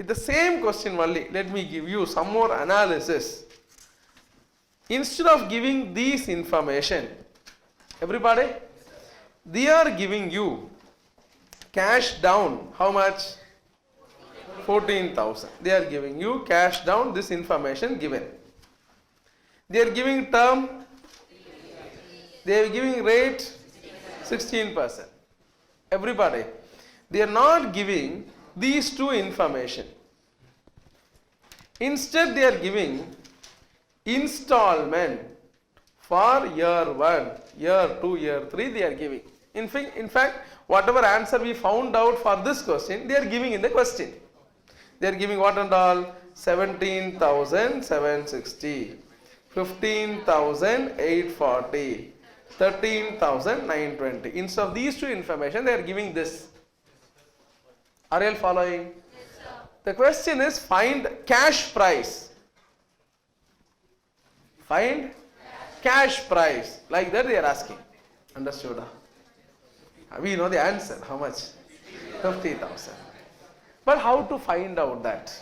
With the same question only, let me give you some more analysis. Instead of giving these information, everybody, they are giving you cash down. How much? 14,000. They are giving you cash down, this information given. They are giving term, they are giving rate 16%. Everybody, they are not giving these two information. Instead, they are giving installment for year 1, year 2, year 3 they are giving. In fact, whatever answer we found out for this question, they are giving in the question. They are giving what and all? 17,760, 15,840, 13,920. Instead of these two information, they are giving this. Are you all following? Yes, sir. The question is find cash price. Find cash price. Like that they are asking. Understood? We know the answer. How much? 50,000. But how to find out that?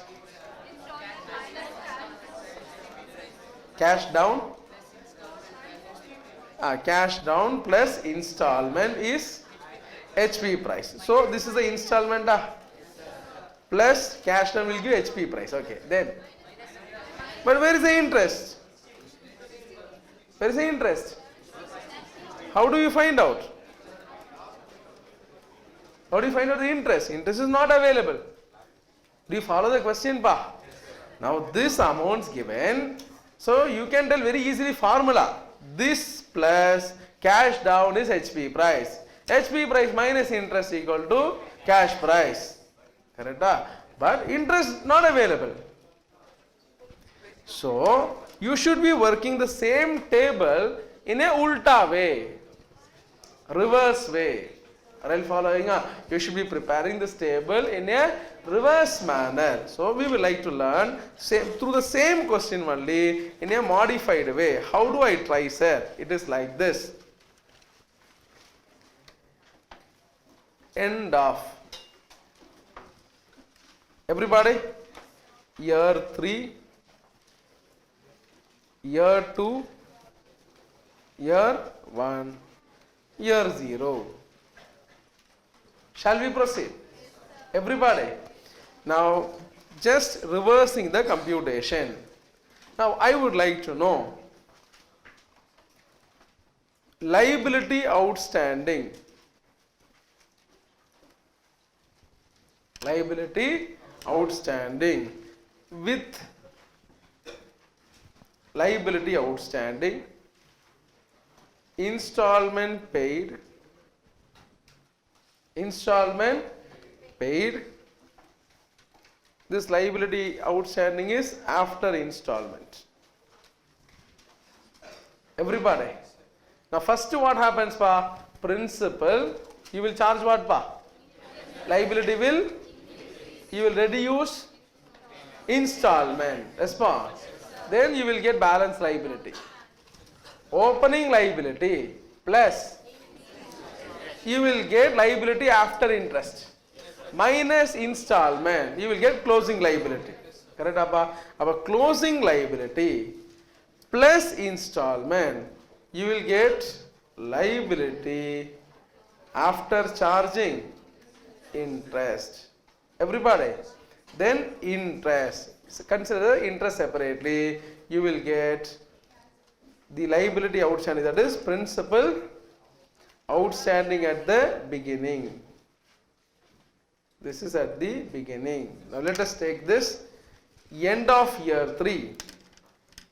Cash down? Cash down plus installment is HP price. So this is the installment plus cash down will give HP price. Okay, then. But where is the interest? Where is the interest? How do you find out? How do you find out the interest? Interest is not available. Do you follow the question, pa? Now this amount is given, so you can tell very easily formula. This plus cash down is HP price. HP price minus interest equal to cash price. Correct? But interest not available. So you should be working the same table in a ulta way, reverse way. Are you following? You should be preparing this table in a reverse manner. So we will like to learn through the same question only in a modified way. How do I try, sir? It is like this. End of. Everybody, year 3, year 2, year 1, year 0. Shall we proceed? Everybody. Now, just reversing the computation. Now, I would like to know liability outstanding. Liability outstanding with liability outstanding, installment paid, this liability outstanding is after installment. Everybody. Now first what happens, pa? Principal, you will charge what, pa? Liability will, you will reduce installment. Response. Then you will get balance liability. Opening liability plus you will get liability after interest minus installment, you will get closing liability. Correct, appa? Our closing liability plus installment, you will get liability after charging interest. Everybody. Then interest. So consider the interest separately. You will get the liability outstanding, that is principal outstanding at the beginning. This is at the beginning. Now let us take this end of year 3.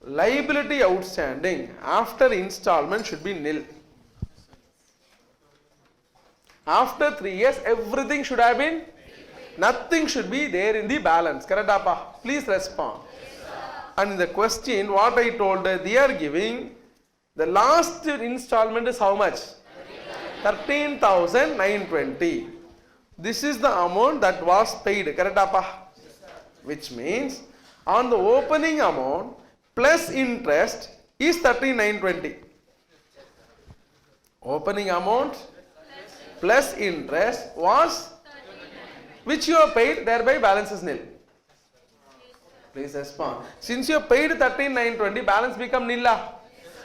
Liability outstanding after installment should be nil. After 3 years, everything should have been, nothing should be there in the balance. Correct, appa? Please respond. And in the question, what I told, they are giving the last installment is how much? 13,920. This is the amount that was paid. Correct, appa? Which means on the opening amount plus interest is 13,920. Opening amount plus interest was which you have paid, thereby balance is nil. Please respond. Since you paid 13,920, balance become nil.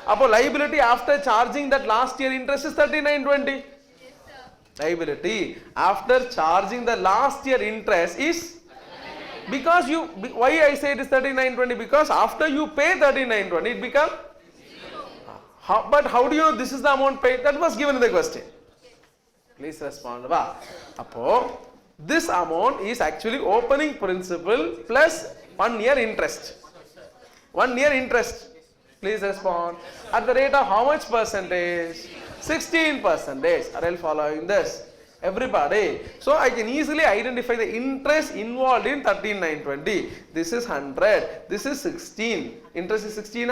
Appo liability after charging that last year interest is 13,920. Yes, sir. Liability after charging the last year interest is, because you, why I say it is 3920, because after you pay 3920 it becomes zero. But how do you know this is the amount paid? That was given in the question. Please respond. Appo this amount is actually opening principal plus 1 year interest. 1 year interest. Please respond. At the rate of how much percentage? 16%. Are you following this? Everybody. So I can easily identify the interest involved in 13,920. This is 100. This is 16. Interest is 16.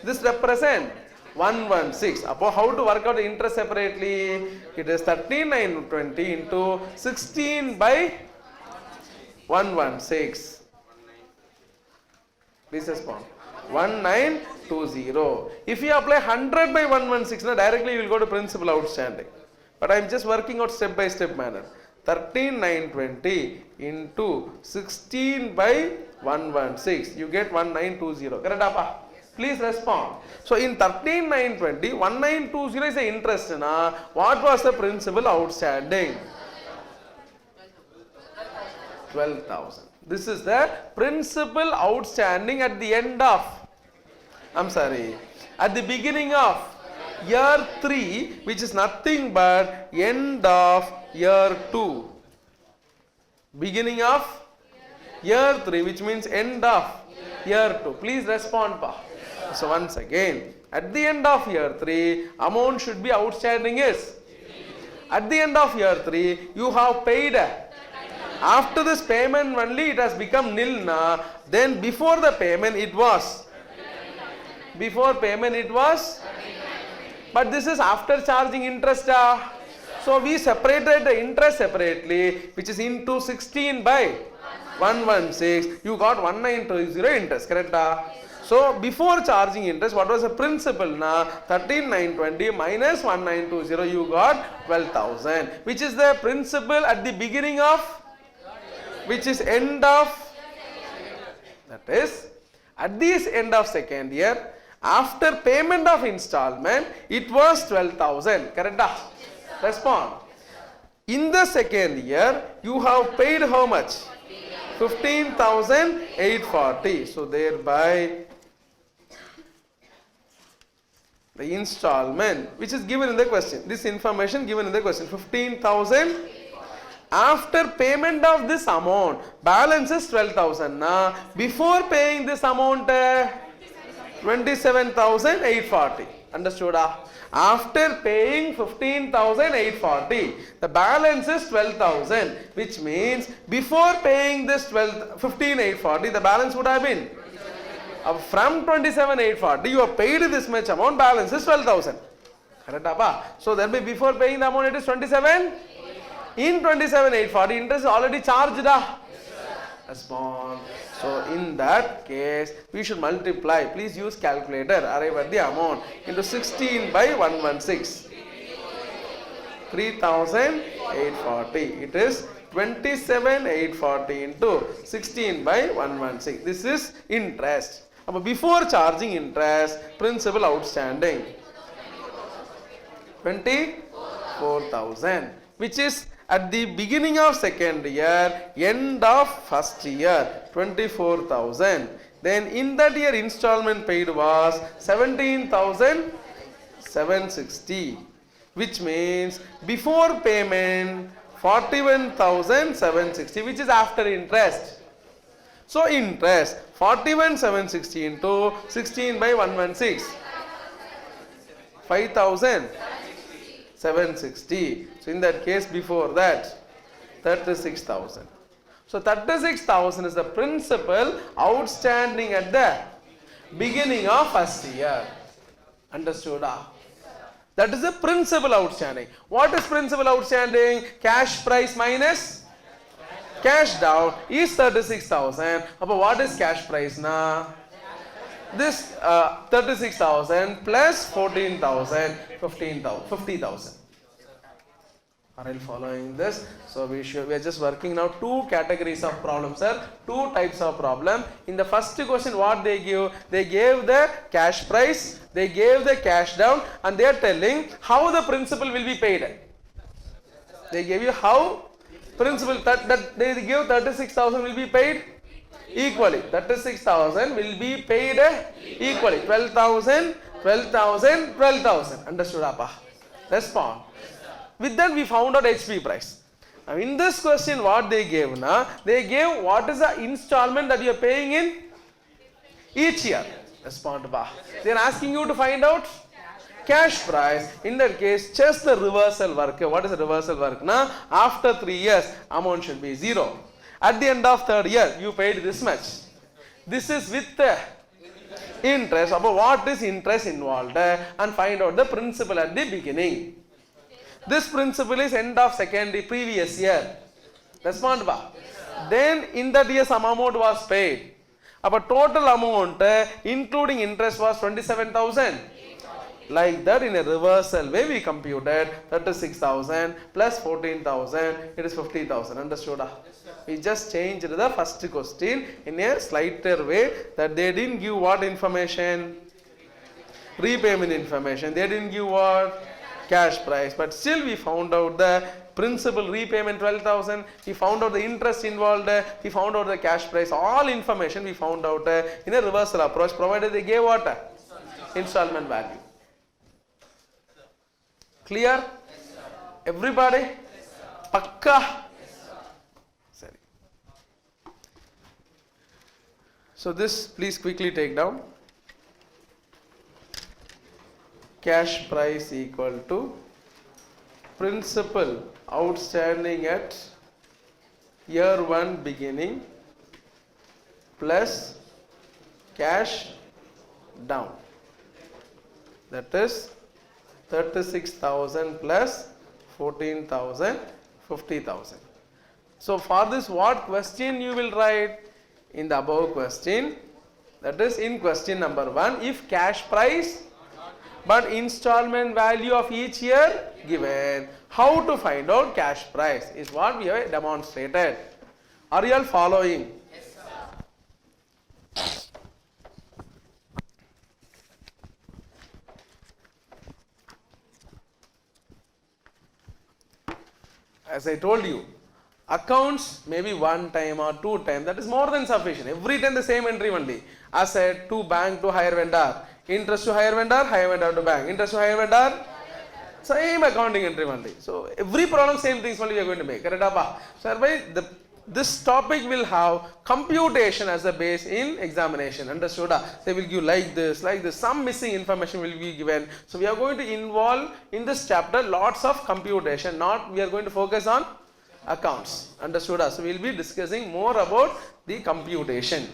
This represent 116. How to work out the interest separately? It is 13,920 into 16 by 116. Please respond. 1920. If you apply 100 by 116, directly you will go to principal outstanding. But I am just working out step by step manner. 13,920 into 16 by 116. You get 1920. Correct, Appa? Please respond. So in 13,920, 1920 is the interest. What was the principal outstanding? 12,000. This is the principal outstanding at the end of, at the beginning of year 3, which is nothing but end of year 2. Beginning of year 3, which means end of year 2. Please respond, Pa. So once again, at the end of year 3, amount should be outstanding is, at the end of year 3, you have paid. After this payment only it has become nil. Then before the payment it was. Before payment it was. But this is after charging interest. So we separated the interest separately, which is into 16 by 116. You got 1920 interest. Correct? So before charging interest, what was the principal? 13,920 minus 1920, you got 12,000. Which is the principal at the beginning of, which is end of, that is at this end of second year, after payment of installment, it was 12,000. Correct? Respond. In the second year, you have paid how much? 15,840. So thereby the installment, which is given in the question, this information given in the question, 15,000. After payment of this amount, balance is 12,000. Before paying this amount, 27,840. Understood? After paying 15,840, the balance is 12,000, which means before paying this 15,840, the balance would have been from 27,840. You have paid this much amount, balance is 12,000. Correct? So that means before paying the amount, it is 27. In 27,840, interest is already charged. Respond. So in that case, we should multiply. Please use calculator. Arrive at the amount into 16 by 116. 3,840. It is 27,840 into 16 by 116. This is interest. Before charging interest, principal outstanding 24,000, which is at the beginning of second year, end of first year, 24,000. Then in that year installment paid was 17,760, which means before payment 41,760, which is after interest. So interest 41,760 into 16 by 116, 5,760. So in that case, before that, 36,000. So 36,000 is the principal outstanding at the beginning of first year. Understood? That is the principal outstanding. What is principal outstanding? Cash price minus cash down is 36,000. What is cash price now? This 36,000 plus 14,000, 15,000, 50,000. Are you following this? So we are just working now two categories of problems, sir. Two types of problem. In the first question, what they give? They gave the cash price, they gave the cash down, and they are telling how the principal will be paid. They gave you how principal that they give 36,000 will be paid equally. 36,000 will be paid equally. 12,000, 12,000, 12,000. Understood, Appa? Respond. With that we found out HP price. Now in this question what they gave na, they gave what is the installment that you are paying in each year. Respond ba. They are asking you to find out cash price. In that case just the reversal work. What is the reversal work na? After 3 years amount should be 0. At the end of 3rd year you paid this much. This is with the interest. About what is interest involved and find out the principal at the beginning. This principal is end of secondary previous year. Respond ba. Then in that year some amount was paid. But total amount including interest was 27,000. Like that in a reversal way we computed 36,000 plus 14,000. It is 50,000. Understood? We just changed the first question in a slighter way that they didn't give what information? Repayment information. They didn't give what? Cash price, but still we found out the principal repayment 12,000, we found out the interest involved, we found out the cash price, all information we found out in a reversal approach provided they gave what? Installment value. Clear? Everybody? Pakka? Sorry. So this please quickly take down. Cash price equal to principal outstanding at year 1 beginning plus cash down. That is 36,000 plus 14,000, 50,000. So for this what question you will write? In the above question, that is in question number 1, if cash price but installment value of each year given, how to find out cash price is what we have demonstrated. Are you all following? Yes, sir. As I told you, accounts maybe 1 time or 2 times, that is more than sufficient. Every time the same entry only. Asset to bank to hire vendor. Interest to hire vendor to bank. Interest to hire vendor, same accounting entry only. So every problem same things only we are going to make. Correct? So this topic will have computation as a base in examination. Understood? They will give like this. Some missing information will be given. So we are going to involve in this chapter lots of computation. Not we are going to focus on accounts. Understood? So we will be discussing more about the computation.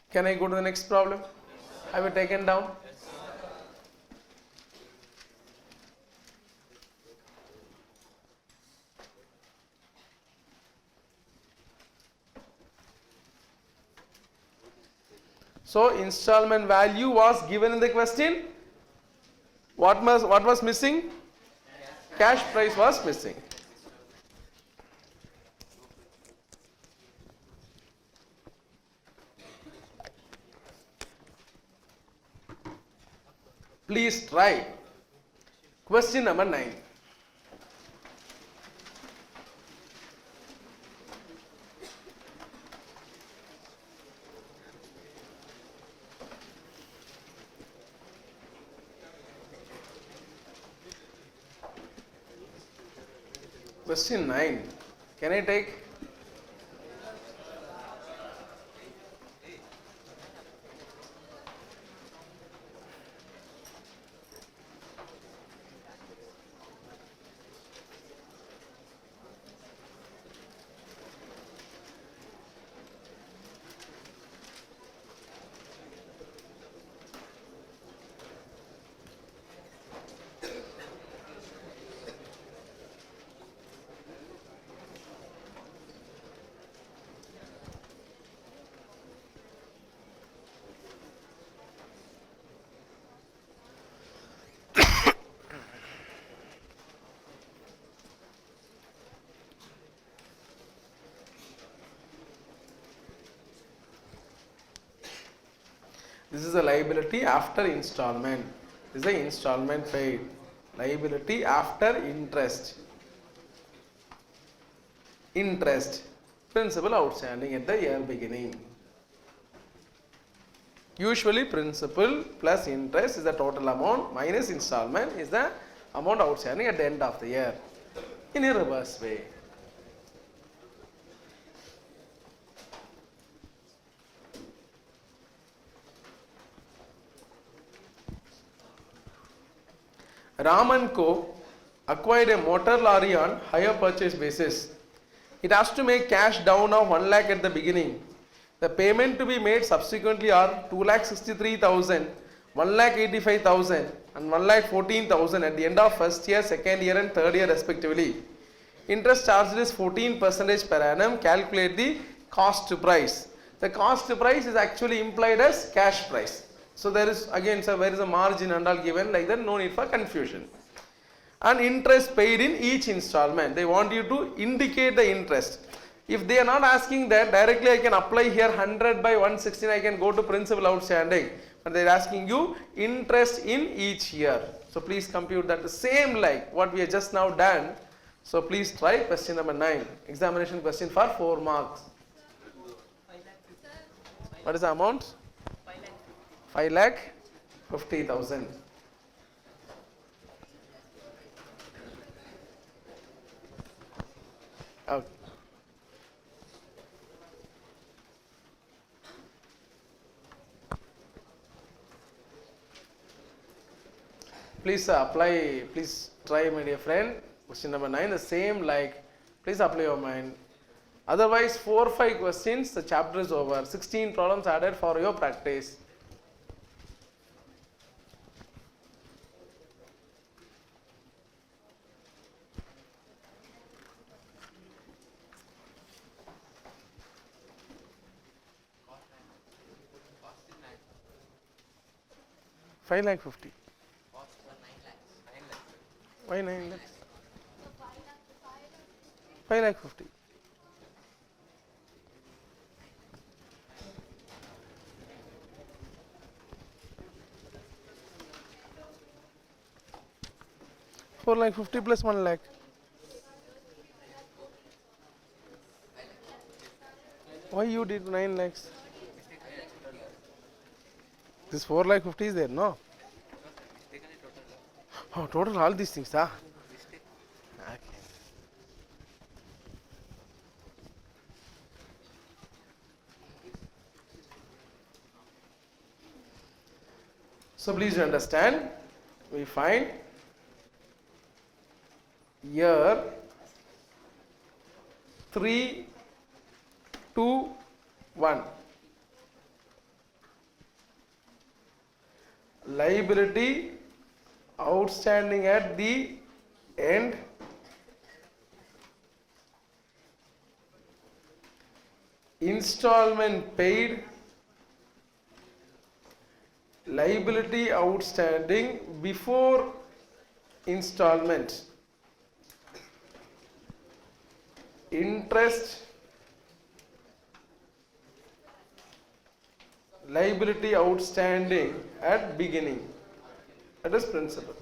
Can I go to the next problem? Have you taken down? So installment value was given in the question. What was missing? Cash price was missing. Please try. Question number 9. Question 9. Can I take? This is a liability after installment. This is the installment paid. Liability after interest. Interest. Principal outstanding at the year beginning. Usually principal plus interest is the total amount minus installment is the amount outstanding at the end of the year. In a reverse way. Ram & Co. acquired a motor lorry on hire purchase basis. It has to make cash down of 1 lakh at the beginning. The payment to be made subsequently are 2,63,000, 1,85,000 and 1,14,000 at the end of first year, second year and third year respectively. Interest charged is 14% per annum. Calculate the cost price. The cost price is actually implied as cash price. So there is again, so where is a margin and all given like that, no need for confusion. And interest paid in each installment. They want you to indicate the interest. If they are not asking that, directly I can apply here 100 by 116, I can go to principal outstanding. But they are asking you interest in each year. So please compute that the same like what we have just now done. So please try question number 9. Examination question for 4 marks. What is the amount? 5,50,000. Okay. Please apply, please try my dear friend. Question number 9, the same like, please apply your mind. Otherwise 4 or 5 questions, the chapter is over. 16 problems added for your practice. Five lakh 50. Why 9 lakhs? 5 lakh 50. Four lakh 50 plus 1 lakh. Why you did 9 lakhs? This 4 lakh 50 is there, no? Oh, total all these things, huh? Okay. So please understand, we find year 3, 2, 1. Liability outstanding at the end, installment paid, liability outstanding before installment, interest, liability outstanding at beginning. That is principal.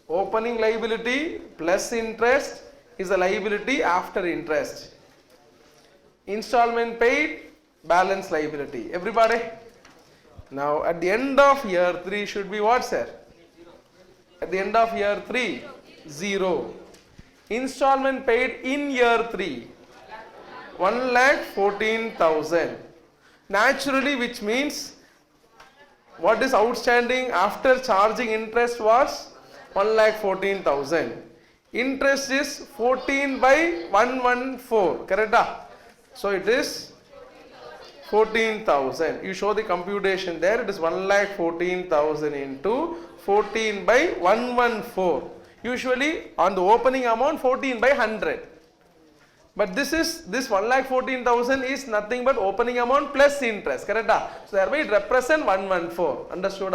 Opening liability plus interest is a liability after interest. Installment paid, balance liability. Everybody? Now at the end of year 3 should be what, sir? At the end of year 3, 0. Installment paid in year 3, 1,14,000. Naturally, which means what is outstanding after charging interest was 1,14,000. Interest is 14 by 114, correct? So it is 14,000. You show the computation there. It is 1,14,000 into 14 by 114. Usually on the opening amount 14 by 100. But this 1,14,000 is nothing but opening amount plus interest, correct? So thereby it represents 114. Understood?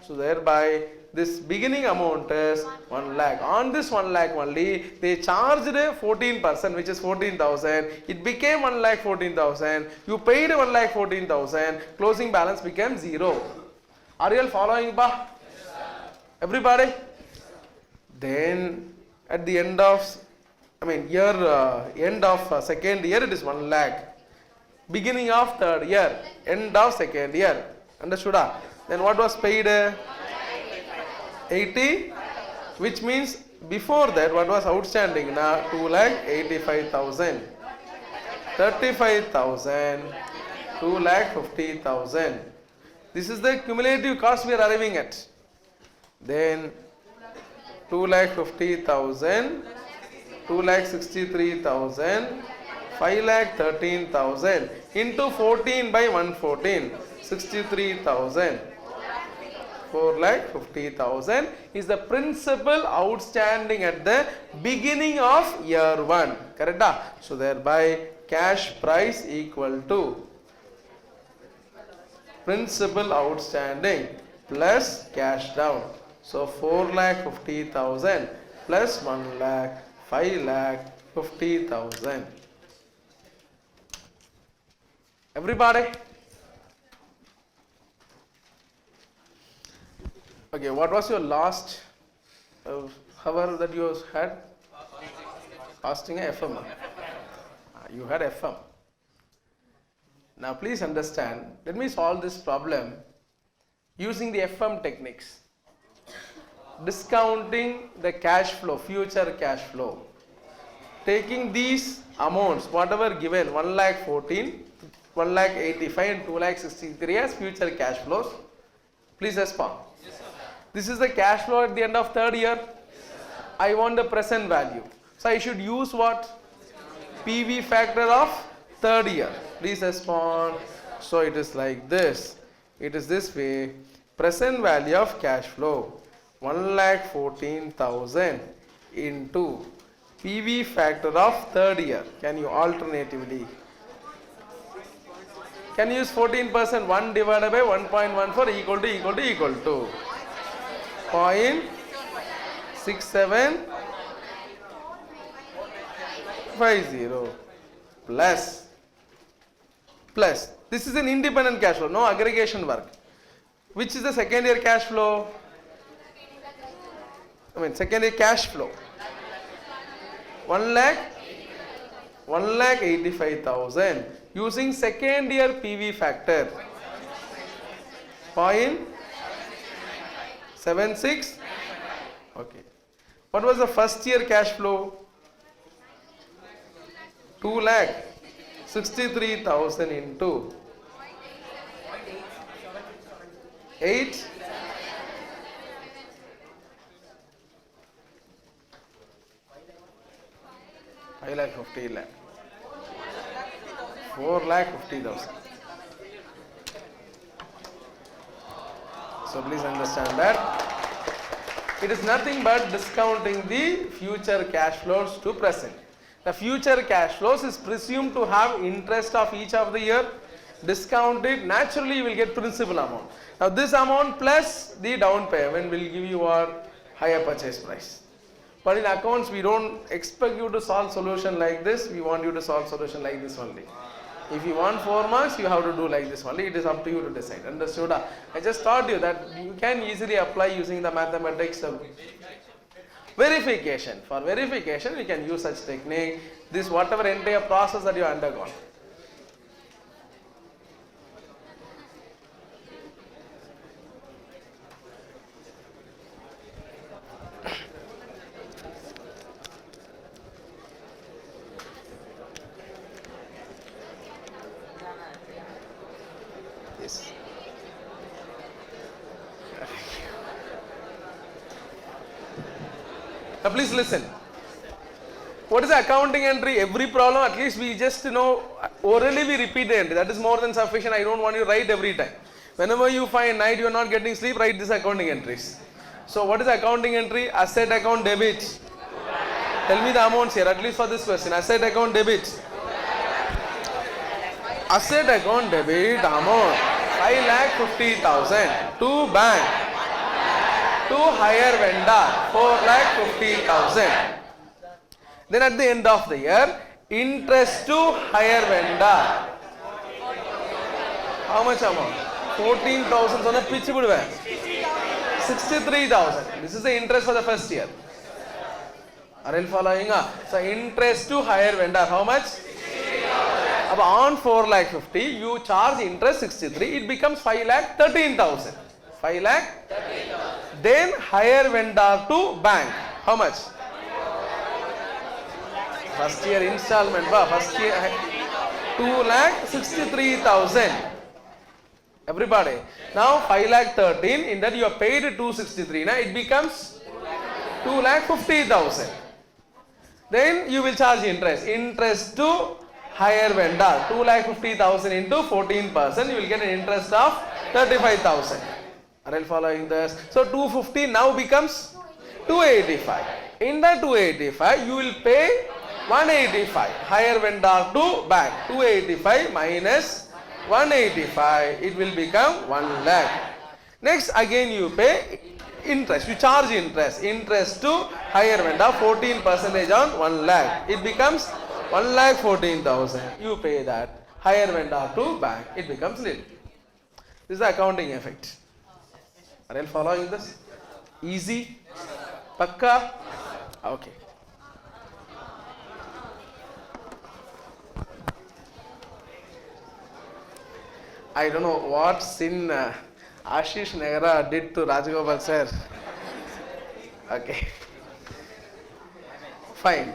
So thereby this beginning amount is 1 lakh. On this 1 lakh only they charged 14%, which is 14,000. It became 1,14,000. You paid 1,14,000. Closing balance became 0. Are you all following, pa? Yes, sir. Everybody? Then at the end of end of second year it is 1 lakh. Beginning of third year, end of second year. Understood? Then what was paid? 80, which means before that what was outstanding? Now 2,85,000, 35,000, 2,50,000. This is the cumulative cost we are arriving at. Then 2,50,000, 2,63,000, 5,13,000 into 14 by 114, 63,000. 4,50,000 is the principal outstanding at the beginning of year 1. Correct? So thereby cash price equal to principal outstanding plus cash down. So 4,50,000 plus 1 lakh, 5,50,000. Everybody? Okay, what was your last hour that you had? Casting a FM. You had FM. Now please understand, let me solve this problem using the FM techniques. Discounting the cash flow, future cash flow. Taking these amounts, whatever given, 1,14,000, 1,85,000 and 2,63,000 as future cash flows. Please respond. Yes, sir. This is the cash flow at the end of third year. I want the present value. So I should use what? PV factor of third year. Please respond. So it is like this. It is this way. Present value of cash flow 1,14,000 into PV factor of third year. Can you alternatively? Can you use 14%? 1 divided by 1.14 equal to 0.6750 plus. This is an independent cash flow, no aggregation work. Which is the second year cash flow? Second year cash flow. 1,85,000 using second year PV factor. 0.76. Okay. What was the first year cash flow? 2,63,000 into 8. 5,50,000. 4,50,000. So please understand that it is nothing but discounting the future cash flows to present. The future cash flows is presumed to have interest of each of the year. Discount it, naturally you will get principal amount. Now this amount plus the down payment will give you a higher purchase price. But in accounts we don't expect you to solve solution like this. We want you to solve solution like this only. If you want 4 marks, you have to do like this only. It is up to you to decide. Understood? I just taught you that you can easily apply using the mathematics of verification. For verification, we can use such technique. This whatever entire process that you undergone. Yes. Now please listen. What is the accounting entry? Every problem, at least we just know, orally we repeat the entry. That is more than sufficient. I don't want you to write every time. Whenever you find night you are not getting sleep, write this accounting entries. So what is accounting entry? Asset account debit Tell me the amounts here, at least for this question. Asset account debit. Asset account debit amount 5,50,000 to bank, to hire vendor 4,50,000. Then at the end of the year, interest to hire vendor. How much amount? 14,000 on a pitch 63,000. This is the interest for the first year. Are you following? So interest to hire vendor, how much? On 4,50,000, you charge interest 63, it becomes 5,13,000. 5,13,000. Then hire vendor to bank, how much? First year installment, first year 2,63,000. Everybody. Now 5,13,000, in that you are paid 263, now it becomes 2,50,000. Then you will charge interest. Interest to hire vendor, 2,50,000 into 14%, you will get an interest of 35,000. Are you following this? So 250 now becomes 285. In the 285, you will pay 185. Hire vendor to bank. 285 minus 185, it will become 1 lakh. Next, again you pay interest. You charge interest. Interest to hire vendor 14% on 1 lakh. It becomes 1,14,000. You pay that. Hire vendor to bank. It becomes nil. This is the accounting effect. Are you following this? Easy? Pakka? Okay. I don't know what sin Ashish Nehra did to Rajagopal sir. Okay. Fine.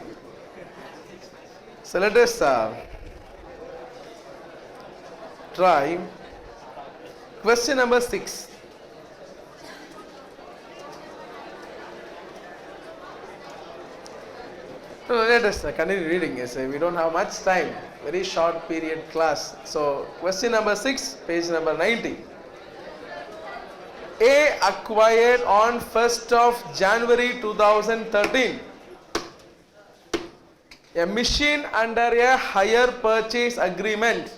So let us try question number 6. So let us continue reading. Yes, we don't have much time. Very short period class. So question number 6, page number 90. A acquired on 1st of January 2013 a machine under a hire purchase agreement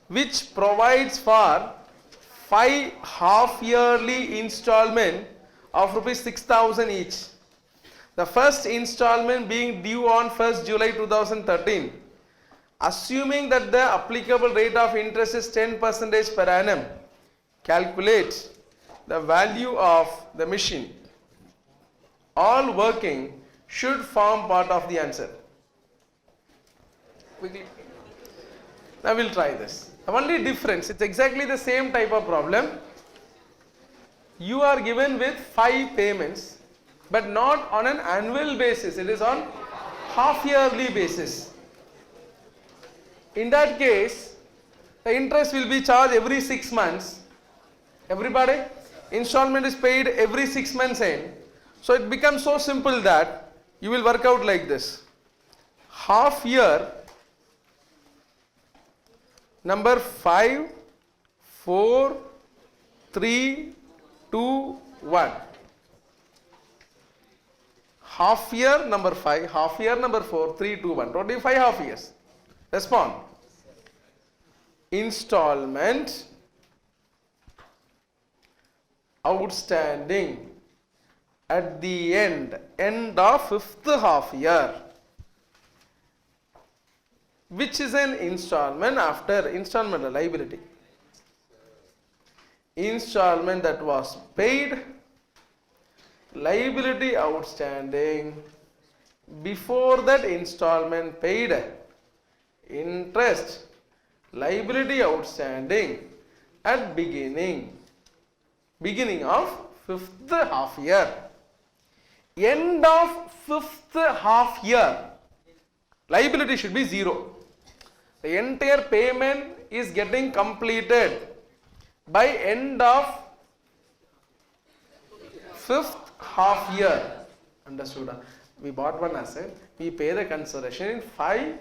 which provides for 5 half-yearly installment of rupees 6,000 each. The first installment being due on 1st July 2013. Assuming that the applicable rate of interest is 10% per annum, calculate the value of the machine. All working should form part of the answer. Quickly. Now we'll try this. The only difference, it's exactly the same type of problem. You are given with 5 payments, but not on an annual basis. It is on half-yearly basis. In that case, the interest will be charged every 6 months. Everybody? Installment is paid every 6 months end. So it becomes so simple that you will work out like this. Half year, number 5, 4, 3, 2, 1. Half year number 5, half year number 4, 3, 2, 1. 25 half years. Respond. Installment outstanding at the end of 5th half year, which is an installment after installment liability. Installment that was paid, liability outstanding, before that installment paid, interest, liability outstanding at beginning of 5th half year. End of 5th half year, liability should be 0. The entire payment is getting completed by end of 5th half year. Understood? We bought one asset, we pay the consideration in 5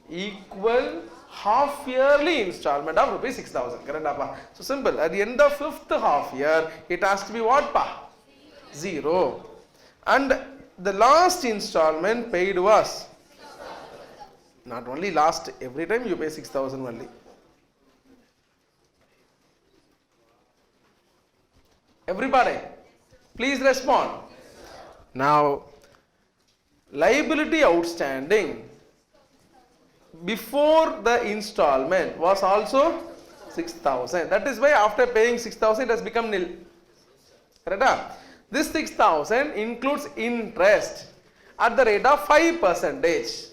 equal half yearly installment of rupees 6,000. Correct, Appa? So simple. At the end of 5th half year, it has to be what, Pa? 0. And the last installment paid was, not only last, every time you pay 6,000 only. Everybody, please respond. Now, liability outstanding before the installment was also 6,000. That is why after paying 6,000 it has become nil. Correct? This 6,000 includes interest at the rate of 5%.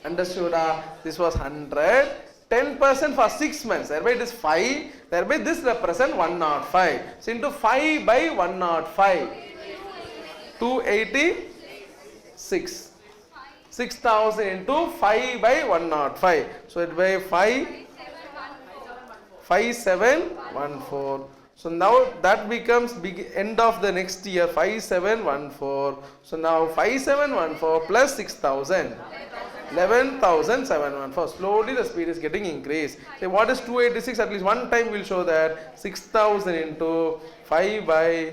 Understood? This was 100. 10% for 6 months. Thereby it is 5. Thereby this represents 105. So into 5 by 105. 286. 6,000 into 5 by 105. So it by 5714. So now that becomes end of the next year 5714. So now 5714 plus 6,000. 11,714. Slowly the speed is getting increased. Say what is 286? At least one time we'll show that 6,000 into 5 by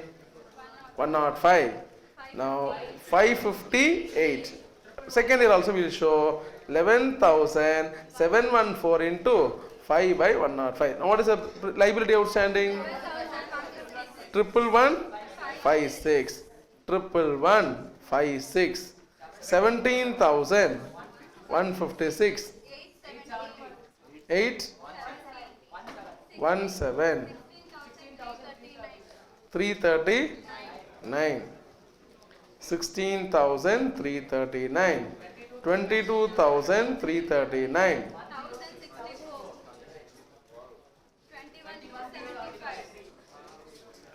105. Now 558. Second year also we will show 11,714 into 5 by 105. Now what is the liability outstanding? 11156. 11156. 17,156. 817. 339. 16,339. 22,339.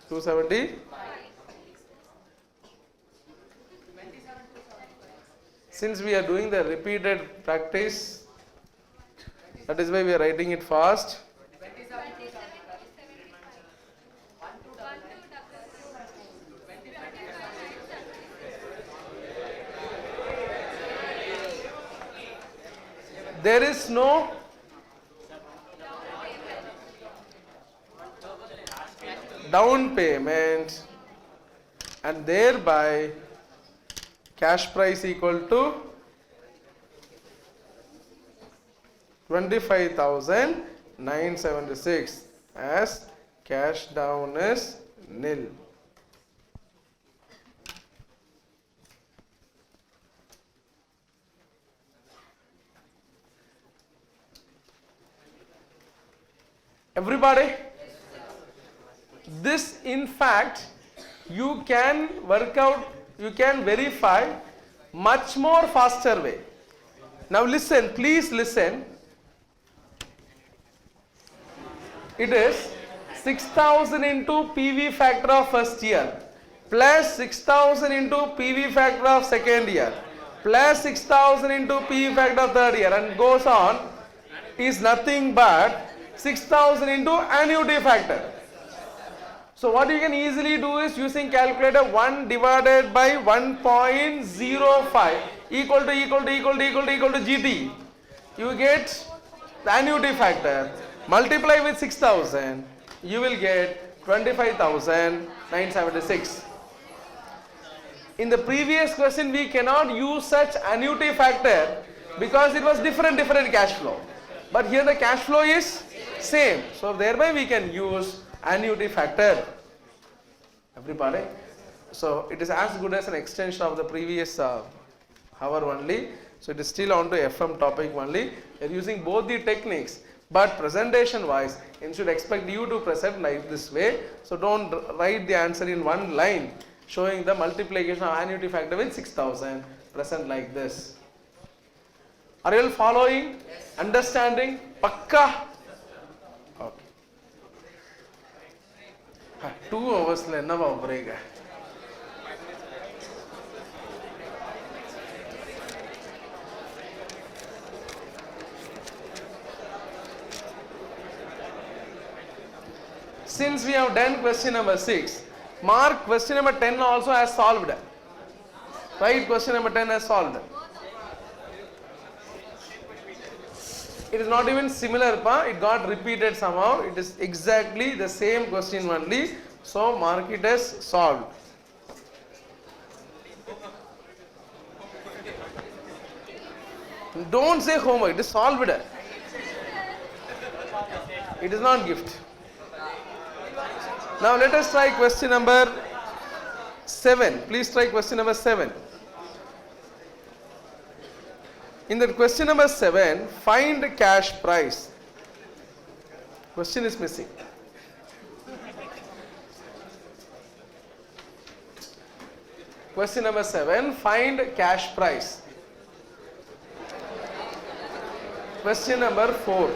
270. Since we are doing the repeated practice, that is why we are writing it fast. There is no down payment, and thereby cash price equal to 25,976, as cash down is nil. Everybody? This in fact you can work out, you can verify much more faster way. Now listen, please listen. It is 6,000 into PV factor of first year plus 6,000 into PV factor of second year plus 6,000 into PV factor of third year and goes on, is nothing but 6,000 into annuity factor. So what you can easily do is, using calculator, 1 divided by 1.05 equal to GT. You get the annuity factor. Multiply with 6,000, you will get 25,976. In the previous question we cannot use such annuity factor because it was different cash flow. But here the cash flow is same. So thereby we can use annuity factor. Everybody? So it is as good as an extension of the previous hour only. So it is still on to FM topic only. We are using both the techniques, but presentation wise, you should expect you to present like this way. So don't write the answer in one line showing the multiplication of annuity factor with 6,000. Present like this. Are you all following? Yes. Understanding? Pakka? Okay. 2 hours le enna break. Since we have done question number 6, mark question number 10 also as solved. Right, question number 10 as solved. It is not even similar, it got repeated somehow. It is exactly the same question only. So mark it as solved. Don't say homework, it is solved. It is not gift. Now let us try question number 7. Please try question number 7. In the question number 7, find cash price. Question is missing. Question number 7, find cash price. Question number 4.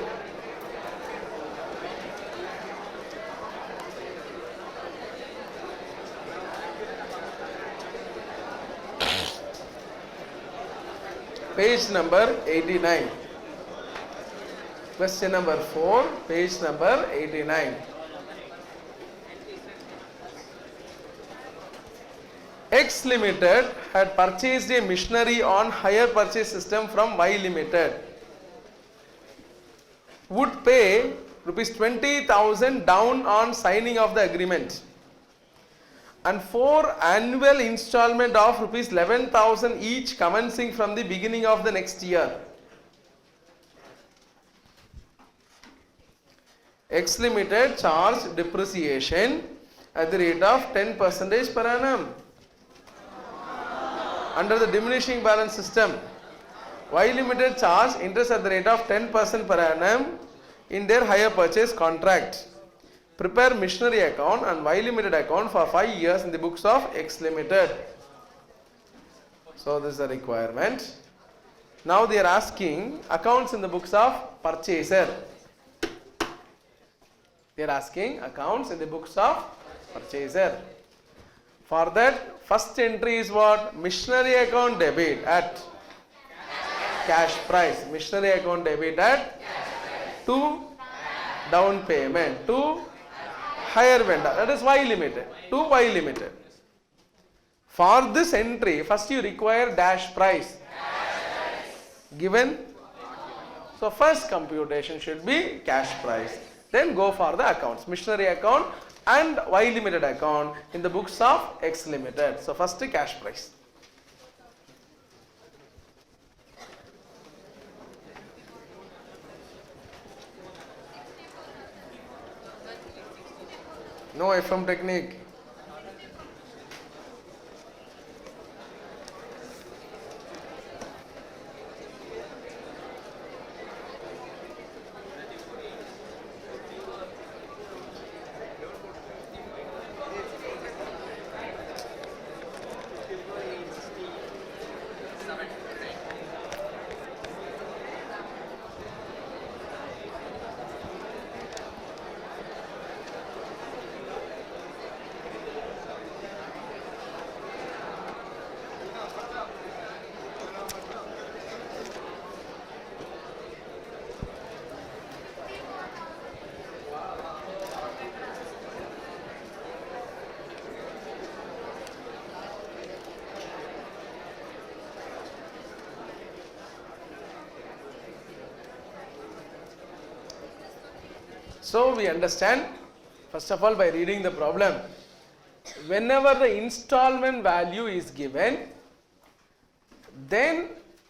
Page number 89. Question number 4, page number 89. X Limited had purchased a machinery on hire purchase system from Y Limited. Would pay rupees 20,000 down on signing of the agreement, and for annual installment of rupees 11,000 each commencing from the beginning of the next year. X Limited charged depreciation at the rate of 10% per annum under the diminishing balance system. Y Limited charged interest at the rate of 10% per annum in their hire purchase contract. Prepare machinery account and Y Limited account for 5 years in the books of X Limited. So this is a requirement. Now they are asking accounts in the books of purchaser. They are asking accounts in the books of purchaser. For that, first entry is what? Machinery account debit at cash price. Machinery account debit at 2 down payment to hire vendor. That is Y Limited. To Y Limited. For this entry, first you require dash price. Given. So first computation should be cash price. Then go for the accounts. Machinery account and Y Limited account in the books of X Limited. So first cash price. No FM technique. So we understand, first of all, by reading the problem, whenever the installment value is given, then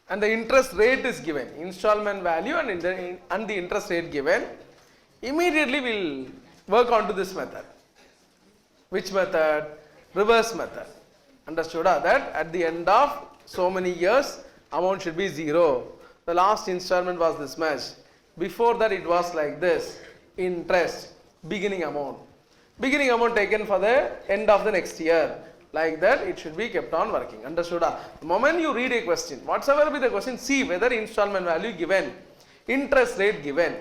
and the interest rate is given, installment value and the interest rate given, immediately we'll work on to this method. Which method? Reverse method. Understood? That at the end of so many years, amount should be 0. The last installment was this much. Before that it was like this. Interest, beginning amount taken for the end of the next year. Like that it should be kept on working. Understood? The moment you read a question, whatsoever be the question, see whether installment value given, interest rate given.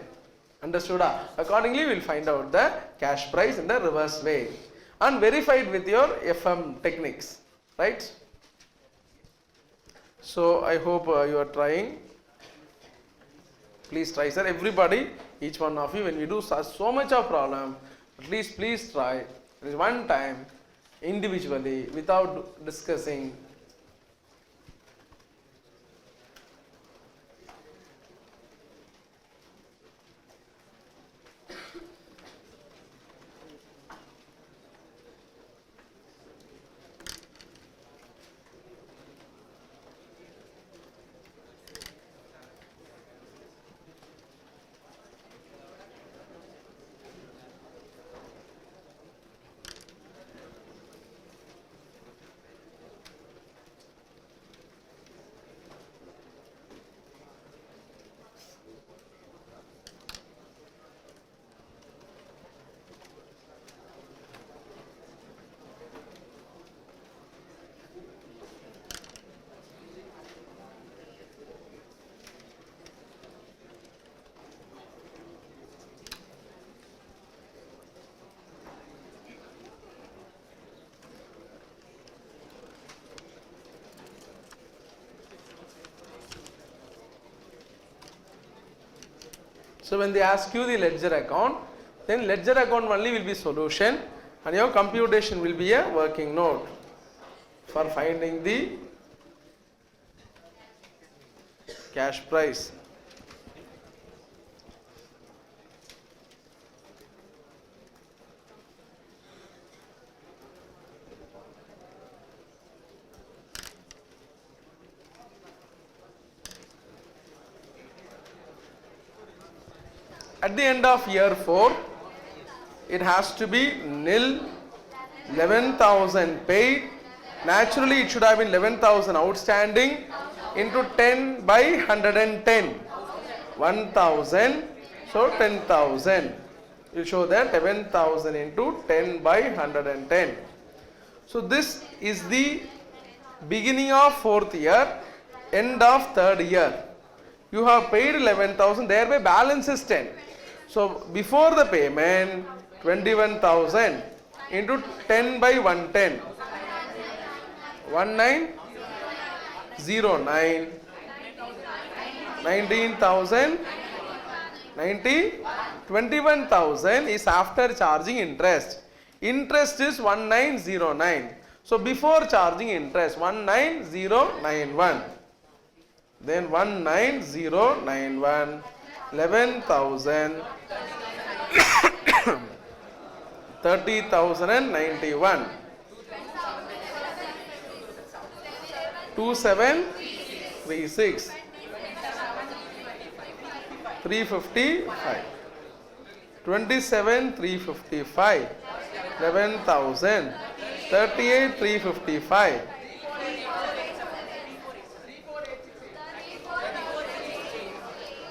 Understood? Accordingly we will find out the cash price in the reverse way and verified with your FM techniques. Right? So I hope you are trying. Please try, sir. Everybody, each one of you, when we do so much of problem, at least please try. There is one time individually without discussing. So when they ask you the ledger account, then ledger account only will be solution and your computation will be a working note for finding the cash price. At the end of year 4, it has to be nil, 11,000 paid. Naturally, it should have been 11,000 outstanding into 10 by 110. 1,000, so 10,000. You show that 11,000 into 10 by 110. So this is the beginning of 4th year, end of 3rd year. You have paid 11,000, thereby balance is 10. So before the payment, 21,000 into 10 by 110. 1909. 19,000. 21,000 is after charging interest. Interest is 1909. So before charging interest, 19091. Then 19091. 11,000. 30,091. 2736. 355. 27,355. 11,000. 38,355.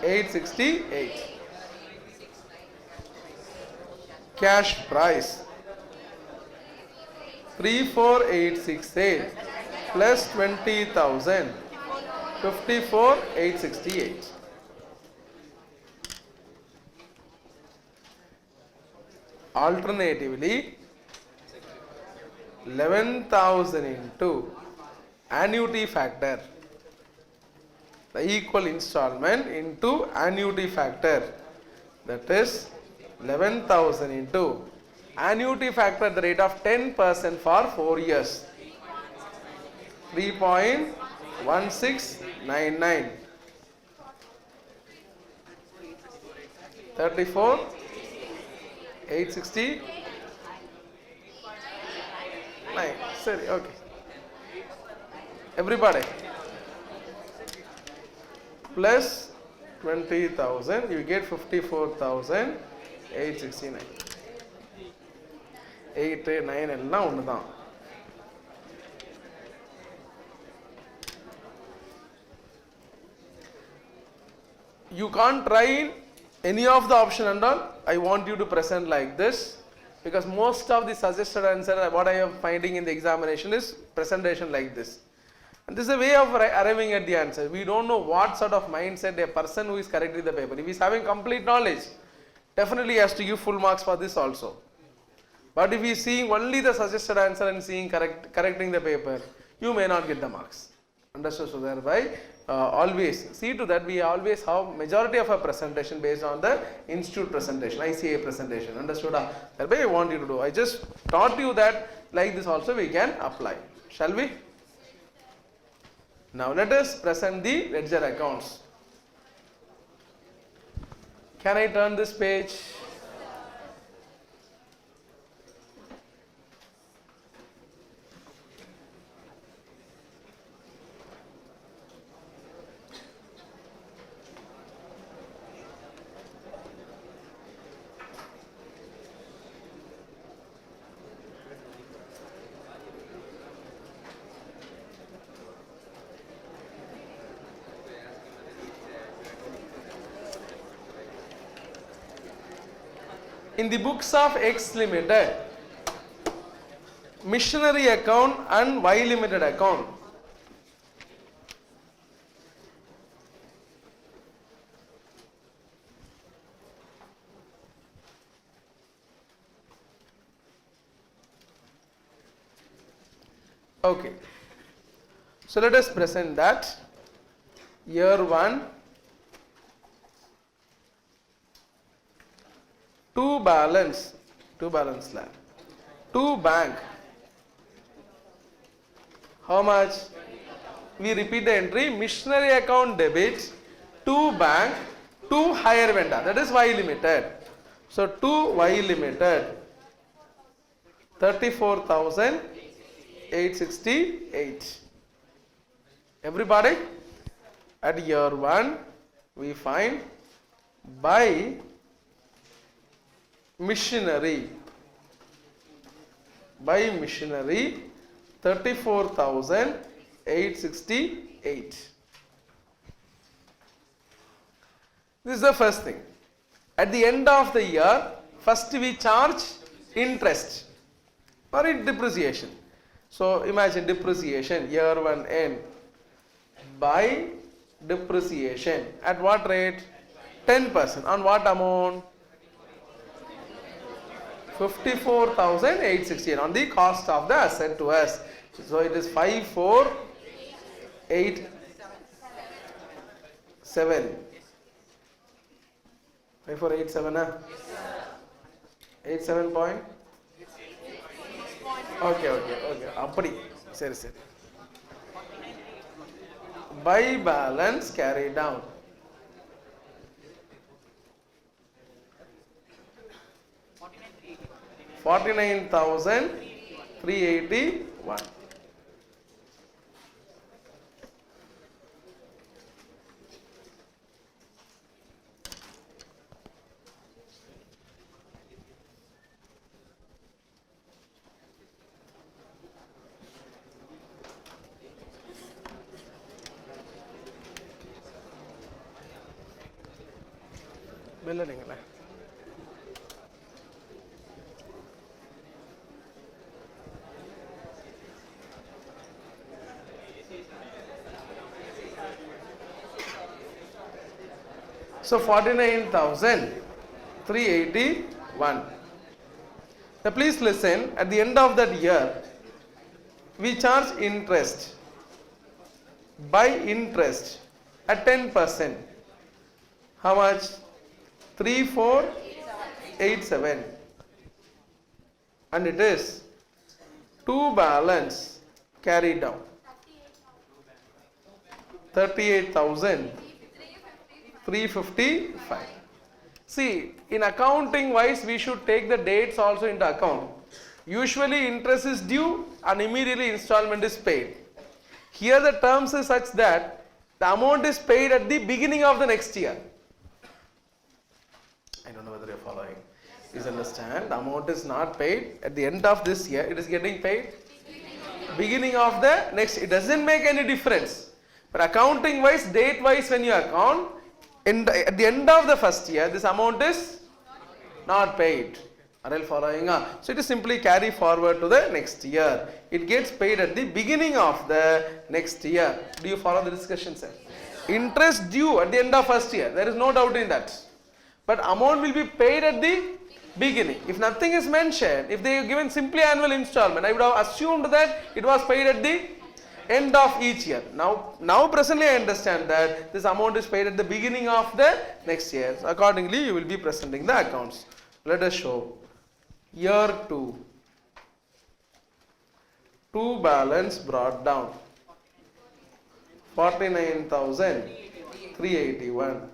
868. Cash price 34,868 plus 20,000. 54,868. Alternatively, 11,000 into annuity factor, the equal installment into annuity factor, that is 11,000 into annuity factor at the rate of 10% for 4 years, 3.1699. 34,869. Sorry, okay. Everybody. Plus 20,000, you get 54,869. 8, 9 எல்லாம் ஒண்ணுதான். You can't try any of the option and all. I want you to present like this, because most of the suggested answer what I am finding in the examination is presentation like this. And this is a way of arriving at the answer. We don't know what sort of mindset a person who is correcting the paper. If he is having complete knowledge, definitely he has to give full marks for this also. But if he is seeing only the suggested answer and seeing correcting the paper, you may not get the marks. Understood? So thereby, always see to that we always have majority of our presentation based on the institute presentation, ICA presentation. Understood? Thereby I want you to do. I just taught you that like this also we can apply. Shall we? Now let us present the ledger accounts. Can I turn this page? In the books of X Limited, missionary account and Y Limited account, okay. So let us present that. Year 1, balance, la. To bank. How much? We repeat the entry. Missionary account debit to bank to hire vendor. That is Y limited. So to Y limited 34,868. Everybody? At year 1 we find by machinery 34,868. This is the first thing. At the end of the year, first we charge interest or depreciation. So imagine depreciation, year 1 end by depreciation at what rate? 10%. On what amount? 54,868 on the cost of the asset to us. So it is 5487. 5487 87 point. Okay. Appadi. Seri. By balance carry down. $49,381. Bill edingala. So 49,381. Now please listen, at the end of that year, we charge interest by interest at 10%. How much? 3487. And it is to balance carry down 38,355. See, in accounting wise, we should take the dates also into account. Usually interest is due and immediately installment is paid. Here the terms is such that the amount is paid at the beginning of the next year. I don't know whether you are following. Please understand, the amount is not paid at the end of this year, it is getting paid beginning of the next. It doesn't make any difference. But accounting wise, date wise, when you account, at the end of the first year, this amount is not paid. Are you following? So it is simply carry forward to the next year. It gets paid at the beginning of the next year. Do you follow the discussion, sir? Interest due at the end of first year. There is no doubt in that. But amount will be paid at the beginning. If nothing is mentioned, if they have given simply annual installment, I would have assumed that it was paid at the end of each year. Now presently I understand that this amount is paid at the beginning of the next year. So accordingly, you will be presenting the accounts. Let us show year 2. To balance brought down 49,381.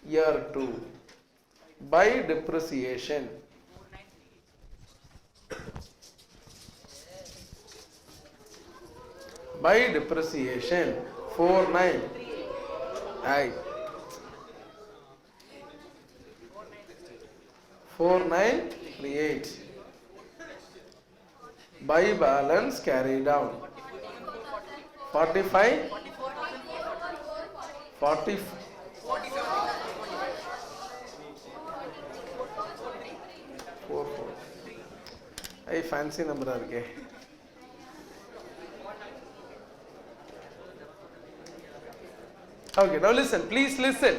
Year 2 by depreciation by depreciation 4938 by balance carry down 45 I fancy number okay. Okay, now listen, please listen.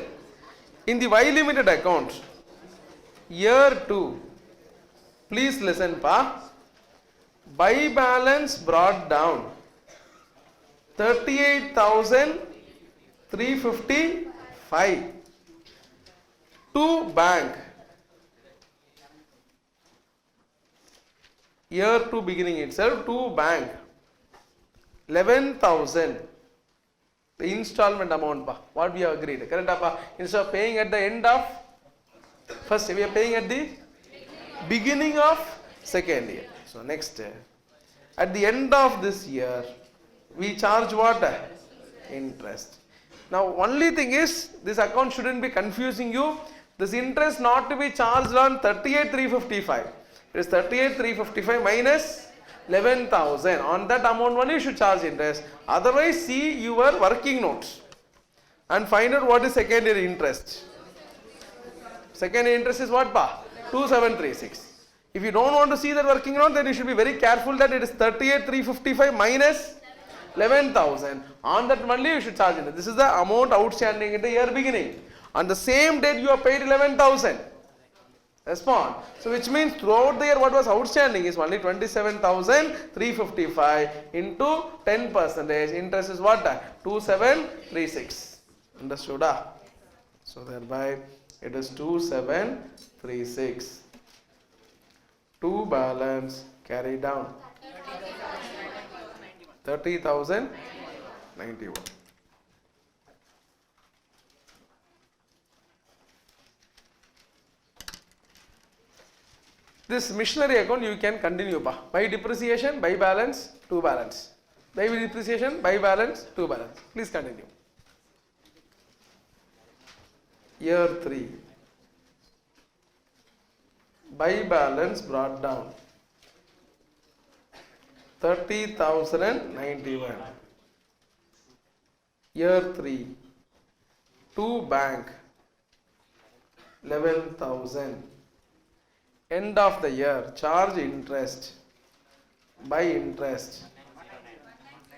In the Y limited account, year 2, please listen, pa. By balance brought down 38,355 to bank year 2 beginning itself, to bank 11,000. The installment amount, what we have agreed. Correct, appa? Instead of paying at the end of first year, we are paying at the beginning of second year. So next, at the end of this year, we charge what? Interest. Now, only thing is, this account shouldn't be confusing you. This interest not to be charged on 38,355. It is 38,355 minus 11,000. On that amount only you should charge interest. Otherwise, see your working notes and find out what is second year interest. Second year interest is what, pa? 2736. If you don't want to see that working note, then you should be very careful that it is 38,355 minus 11,000. On that only you should charge interest. This is the amount outstanding at the year beginning. On the same date you have paid 11,000. Respond. So which means throughout the year what was outstanding is only 27,355 into 10%. Interest is what? 2736. Understood? So thereby it is 2736. To balance carry down 30,091. This missionary account you can continue by depreciation, by balance, to balance. By depreciation, by balance, to balance. Please continue. Year 3. By balance brought down 30,091. Year 3. To bank 11,000. End of the year, charge interest by interest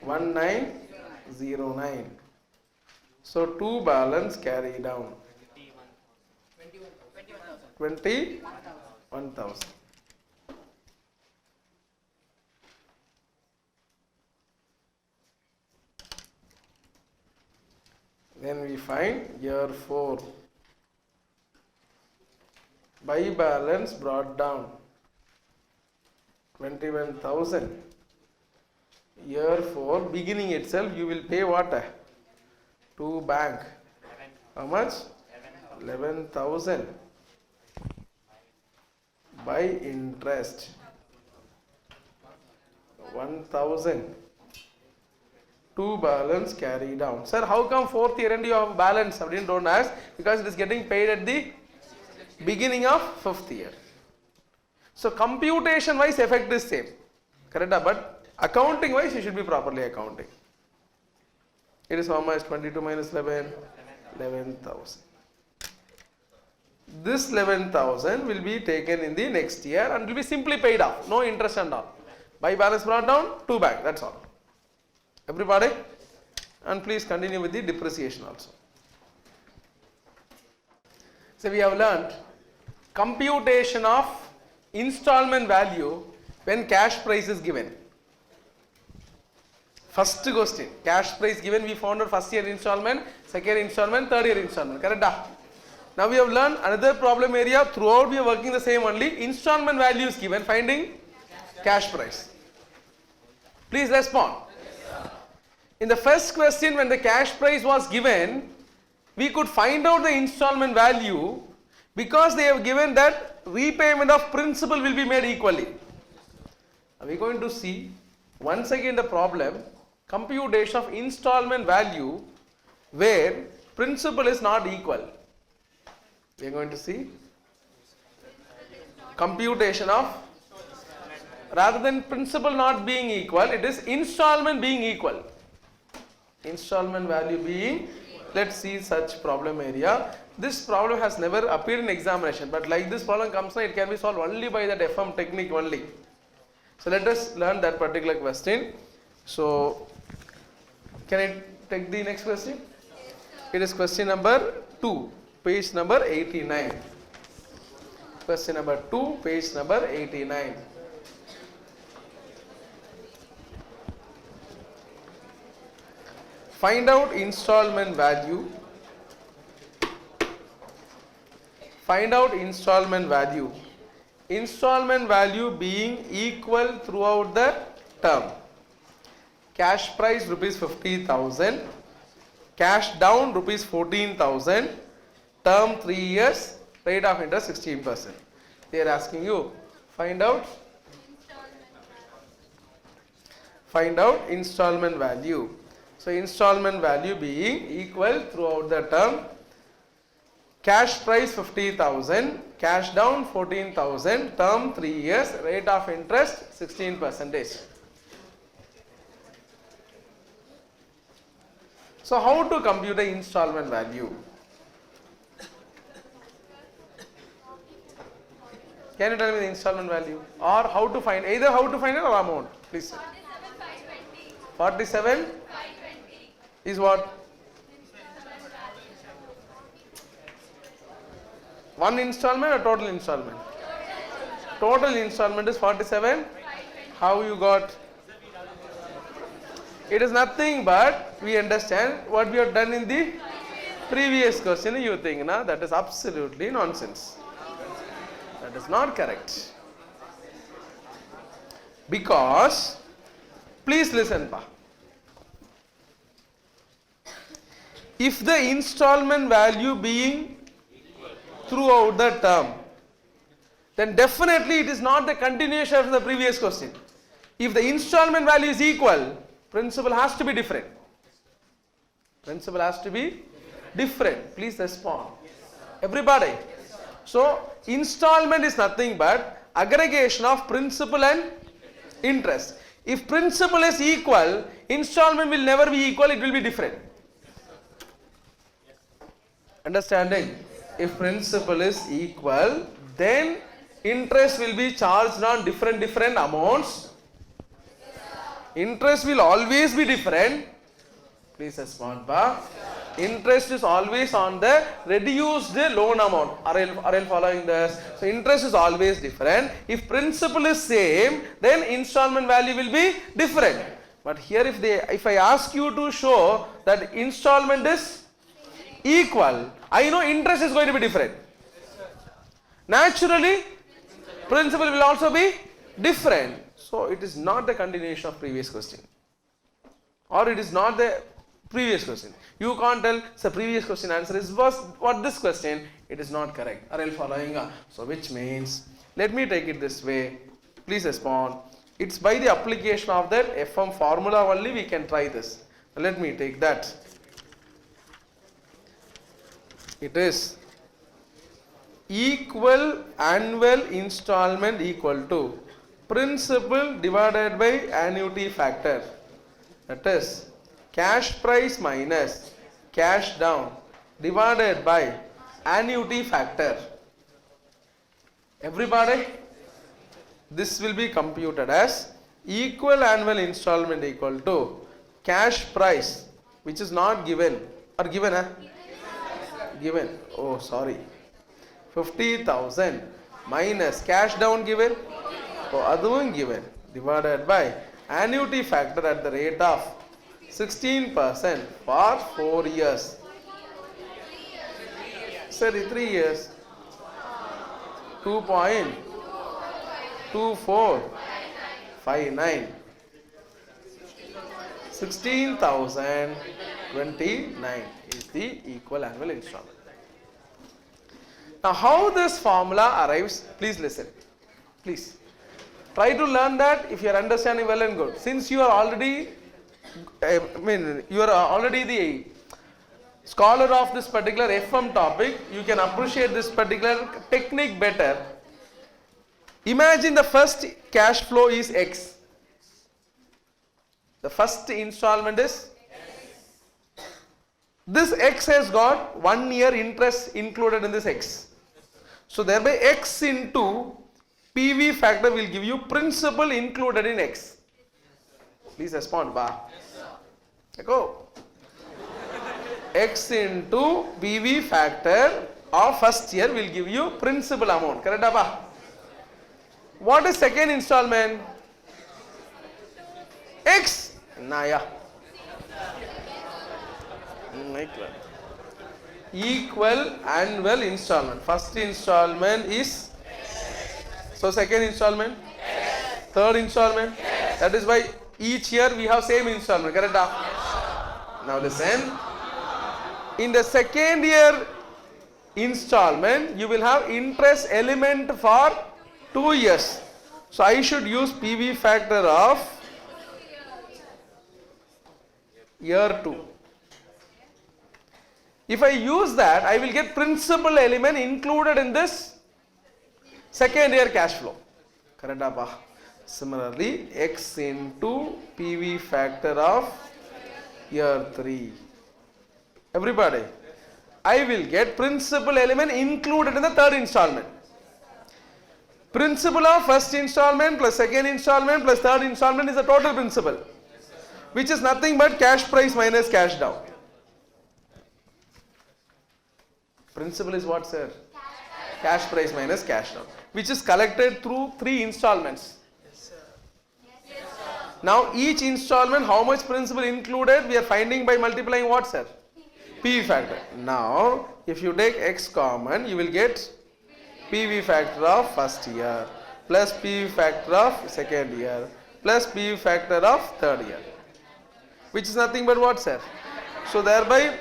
1909. So to balance carry down 21,000. Then we find year 4. By balance brought down 21,000. Year 4 beginning itself you will pay what? To bank. How much? 11,000. By interest 1,000. To balance carry down. Sir, how come fourth year end you have balance? I don't ask, because it is getting paid at the beginning of fifth year. So computation wise effect is same. Correct? But accounting wise you should be properly accounting. It is how much? 22 minus 11? 11,000. This 11,000 will be taken in the next year and will be simply paid off. No interest and all. By balance brought down, to bank. That's all. Everybody? And please continue with the depreciation also. So we have learnt computation of installment value when cash price is given. First question, cash price given, we found out first year installment, second installment, third year installment. Correct? Now we have learned another problem area. Throughout we are working the same only. Installment value is given, finding cash price. Please respond. In the first question, when the cash price was given, we could find out the installment value because they have given that repayment of principal will be made equally. Are we going to see once again the problem, computation of installment value where principal is not equal. We are going to see computation of, rather than principal not being equal, it is installment being equal. Installment value being, let's see such problem area. This problem has never appeared in examination, but like this problem comes now, it can be solved only by that FM technique only. So let us learn that particular question. So can I take the next question? It is question number 2, page number 89. Question number 2, page number 89. Find out installment value. Find out installment value installment value being equal throughout the term. Cash price rupees 50,000, cash down rupees 14,000, term 3 years, rate of interest 16%. They are asking you find out installment value. So installment value being equal throughout the term. Cash price 50,000, cash down 14,000, term 3 years, rate of interest 16%. So how to compute the installment value? Can you tell me the installment value, or how to find, either how to find it or amount? Please say. 47 is what? One installment or total installment? Total installment is 47. How you got? It is nothing but we understand what we have done in the previous question. You think na, that is absolutely nonsense. That is not correct. Because, please listen pa. If the installment value being throughout the term, then definitely it is not the continuation of the previous question. If the installment value is equal, principal has to be different. Principal has to be different. Please respond. Everybody. So, installment is nothing but aggregation of principal and interest. If principal is equal, installment will never be equal, it will be different. Understanding? If principal is equal, then interest will be charged on different amounts. Interest will always be different. Please respond, ba. Interest is always on the reduced loan amount. Are you following this? So interest is always different. If principal is same, then installment value will be different. But here if I ask you to show that installment is equal, I know interest is going to be different. Naturally, principal will also be different. So it is not the continuation of previous question, or it is not the previous question. You can't tell the previous question answer is what this question. It is not correct. Are you following? So which means, let me take it this way. Please respond. It's by the application of that FM formula only we can try this. Let me take that. It is equal annual installment equal to principal divided by annuity factor. That is cash price minus cash down divided by annuity factor. Everybody, this will be computed as equal annual installment equal to cash price, which is not given, or given, given, oh sorry, 50,000 minus cash down given, oh aduvum given, divided by annuity factor at the rate of 16% for 4 years. Sorry, 3 years. 2.2459. 16,029 is the equal annual installment. Now how this formula arrives, please listen. Please try to learn that. If you are understanding, well and good. Since you are already, you are already the scholar of this particular FM topic, you can appreciate this particular technique better. Imagine the first cash flow is X. The first installment is X. This X has got 1 year interest included in this X. So thereby X into PV factor will give you principal included in X. Please respond, ba. Go. X into PV factor of first year will give you principal amount. Correct, ba? What is second installment? X. Naya. Equal annual installment. First installment is So second installment, third installment. That is why each year we have same installment. Correct? Now listen. In the second year installment, you will have interest element for 2 years. So I should use PV factor of year 2. If I use that, I will get principal element included in this second year cash flow. Correct? Similarly, X into PV factor of year 3. Everybody, I will get principal element included in the third installment. Principal of first installment plus second installment plus third installment is the total principal, which is nothing but cash price minus cash down. Principal is what, sir? Cash price minus cash down, which is collected through 3 installments. Now each installment, how much principal included, we are finding by multiplying what, sir? PV factor. Now if you take X common, you will get PV factor of first year plus PV factor of second year plus PV factor of third year, which is nothing but what, sir? So thereby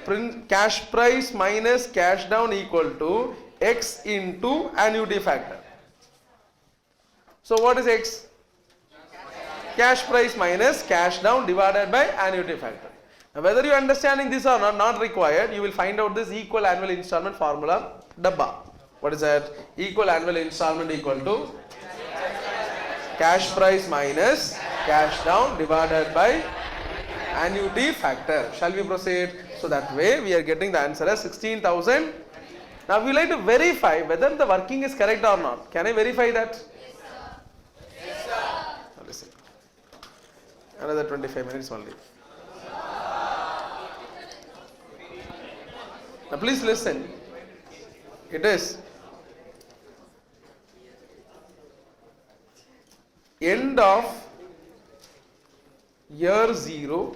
cash price minus cash down equal to X into annuity factor. So what is X? Cash price minus cash down divided by annuity factor. Now whether you are understanding this or not required, you will find out this equal annual installment formula dabba. What is that? Equal annual installment equal to cash price minus cash down divided by annuity factor. Shall we proceed? So that way we are getting the answer as 16,000. Now we like to verify whether the working is correct or not. Can I verify that? Yes, sir. Now listen. Another 25 minutes only. Now please listen. It is end of year 0,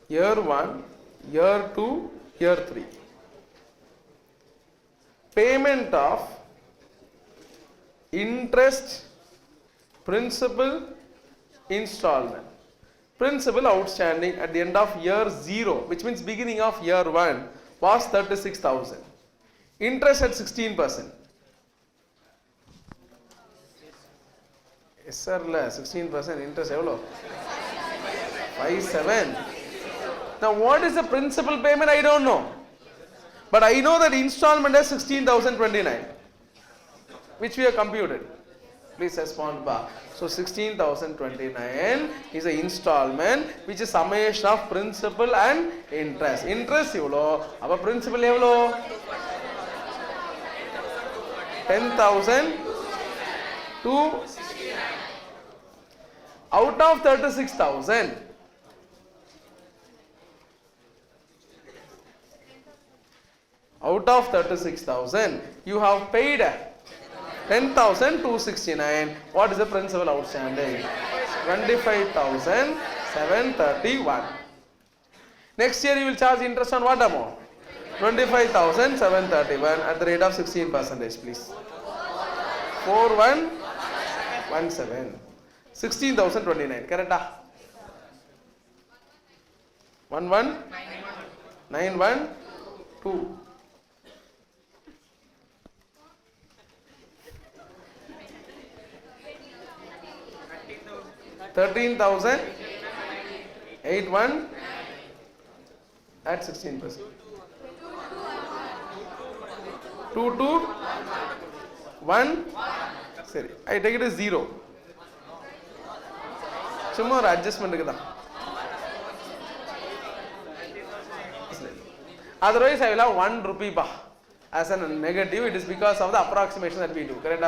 year 1, year 2, year 3. Payment of interest, principal, installment. Principal outstanding at the end of year 0, which means beginning of year 1, was 36,000. Interest at 16%. Yes sir, 16% interest evlo? 57. Now what is the principal payment? I don't know. But I know that installment is 16,029, which we have computed. Please respond back. So 16,029 is an installment which is summation of principal and interest. Interest evlo? Our principal evlo? 10,000 to out of 36,000. Out of 36,000, you have paid 10,269. What is the principal outstanding? 25,731. Next year you will charge interest on what amount? 25,731 at the rate of 16%, please. 4117. 16,029. Correct? 11,912. 13,081 at 16%. 221. Sorry, I take it as 0. சும்மா ஒரு அட்ஜஸ்ட்மெண்ட்டுக்கு தான். Otherwise, I will have 1 rupee as a negative. It is because of the approximation that we do. Correct?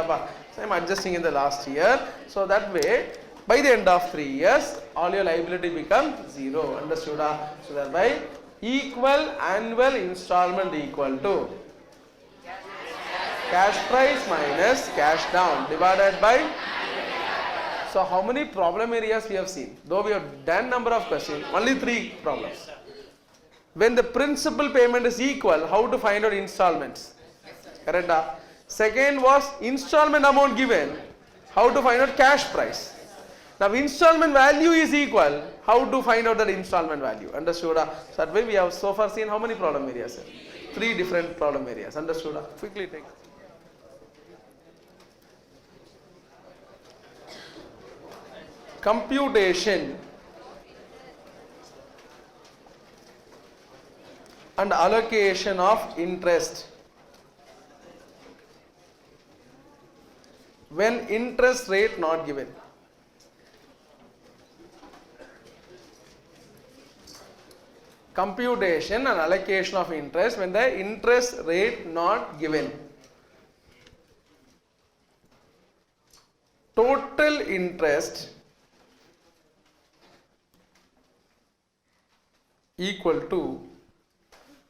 So I am adjusting in the last year. So that way, by the end of 3 years, all your liability becomes 0. Understood? So thereby, equal annual installment equal to cash price minus cash down divided by. So how many problem areas we have seen? Though we have done number of questions, only 3 problems. When the principal payment is equal, how to find out installments? Correct? Second was installment amount given. How to find out cash price? Now installment value is equal. How to find out that installment value? Understood? So that way we have so far seen how many problem areas? 3 different problem areas. Understood? Quickly take. Computation and allocation of interest. When interest rate not given. Computation and allocation of interest when the interest rate not given. Total interest equal to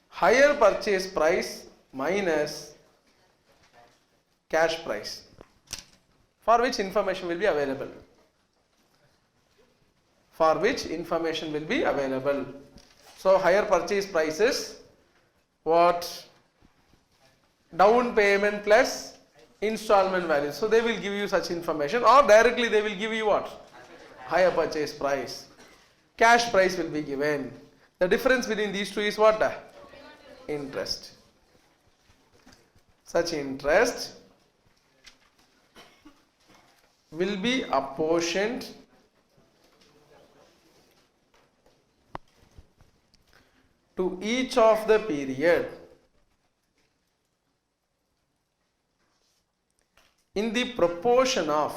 higher purchase price minus cash price, for which information will be available. For which information will be available. So higher purchase prices, what? Down payment plus installment value. So they will give you such information, or directly they will give you what? Higher purchase price. Cash price will be given. The difference between these two is what? Interest. Such interest will be apportioned to each of the period in the proportion of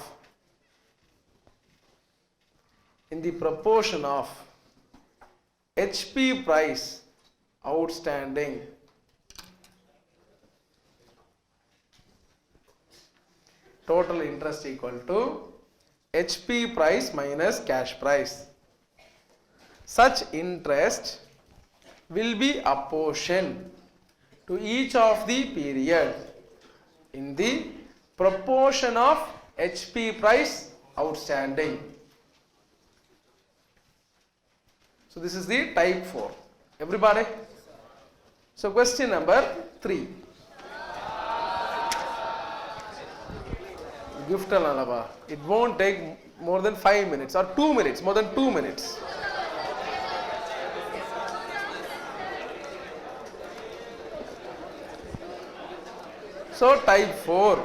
HP price outstanding total interest equal to HP price minus cash price. Such interest will be apportioned to each of the period in the proportion of HP price outstanding. So this is the type 4. Everybody? So question number 3. Gift alaba. It won't take more than 5 minutes or 2 minutes, more than 2 minutes. So type 4.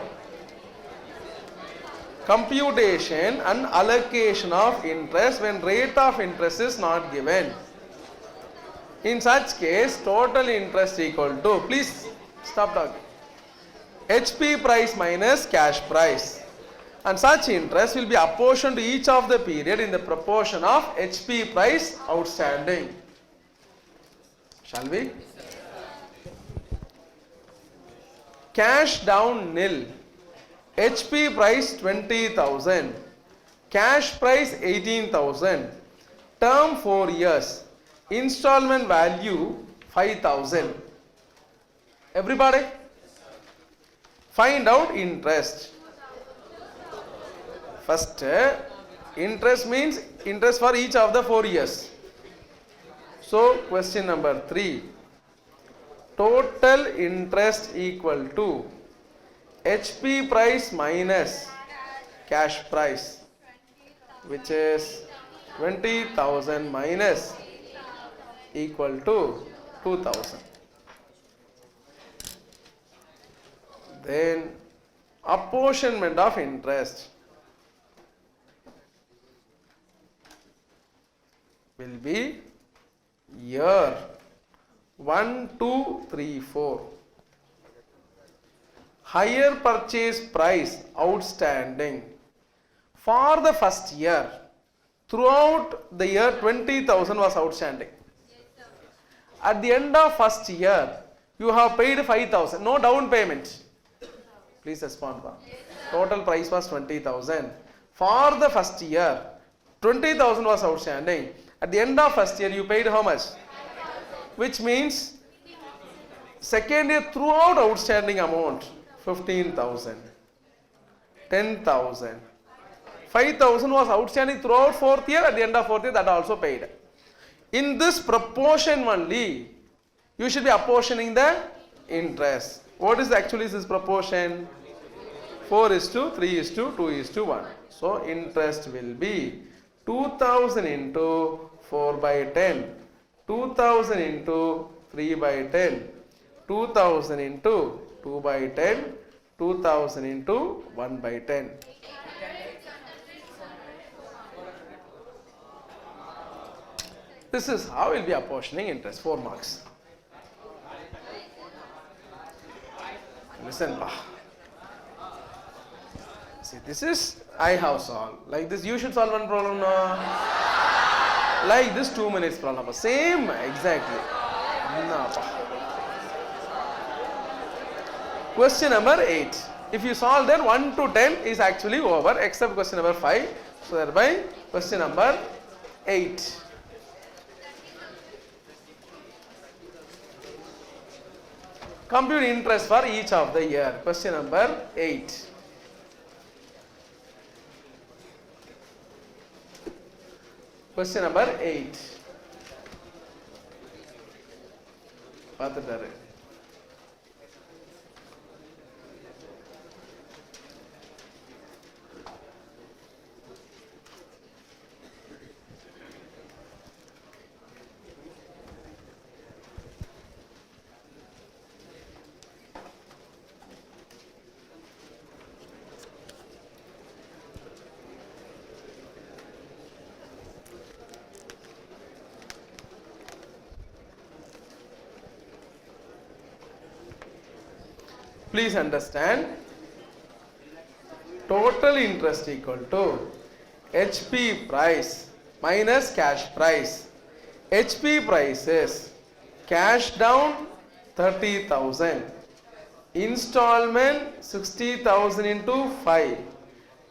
Computation and allocation of interest when rate of interest is not given. In such case, total interest equal to, please stop talking, HP price minus cash price. And such interest will be apportioned to each of the period in the proportion of HP price outstanding. Shall we? Cash down nil. HP price 20,000. Cash price 18,000. Term 4 years. Installment value 5,000. Everybody? Find out interest. First, interest means interest for each of the 4 years. So, question number 3. Total interest equal to HP price minus cash price, which is 20,000 minus equal to 2,000. Then apportionment of interest will be year 1, 2, 3, 4. Higher purchase price outstanding for the first year. Throughout the year 20,000 was outstanding. At the end of first year, you have paid 5,000. No down payment. Please respond. Total price was 20,000. For the first year, 20,000 was outstanding. At the end of first year, you paid how much? Which means second year throughout outstanding amount 15,000, 10,000, 5,000 was outstanding throughout fourth year. At the end of fourth year, that also paid. In this proportion only, you should be apportioning the interest. What is actually this proportion? 4 is to 3 is to 2 is to 1. So interest will be 2000 into 4 by 10, 2000 into 3 by 10, 2000 into 2 by 10, 2000 into 1 by 10. This is how we'll be apportioning interest, 4 marks. Listen, see, this is I have solved. Like this, you should solve one problem now. Like this 2 minutes problem. Same, exactly. Question number 8. If you solve then 1 to 10 is actually over, except question number 5. So thereby question number 8. Compute interest for each of the year. Question number 8. Question number 8. பார்த்துட்டாரு. Please understand, total interest equal to HP price minus cash price. HP price is cash down 30,000, installment 60,000 into 5,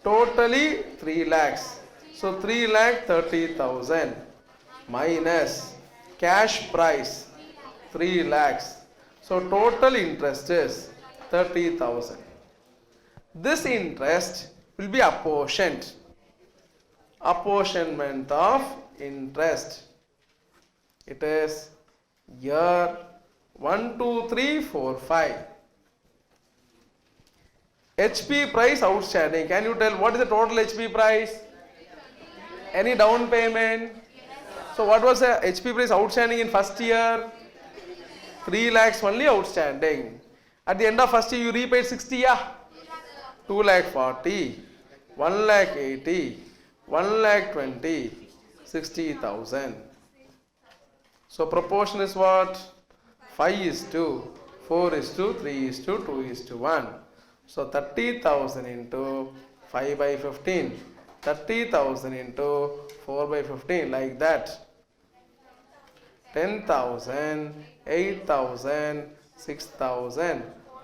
totally 3 lakhs. So 3 lakh 30,000 minus cash price 3 lakhs. So total interest is 30,000. This interest will be apportioned. Apportionment of interest. It is year 1, 2, 3, 4, 5. HP price outstanding. Can you tell what is the total HP price? Any down payment? So what was the HP price outstanding in first year? 3 lakhs only outstanding. At the end of first year you repaid 60, yeah? 2 lakh 40, 1 lakh 80, 1 lakh 20, 60,000. So proportion is what? 5 is to 4 is to 3 is to 2 is to 1. So 30,000 into 5 by 15, 30,000 into 4 by 15, like that. 10,000, 8,000, 6,000,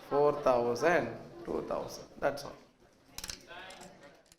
4,000, 2,000. That's all.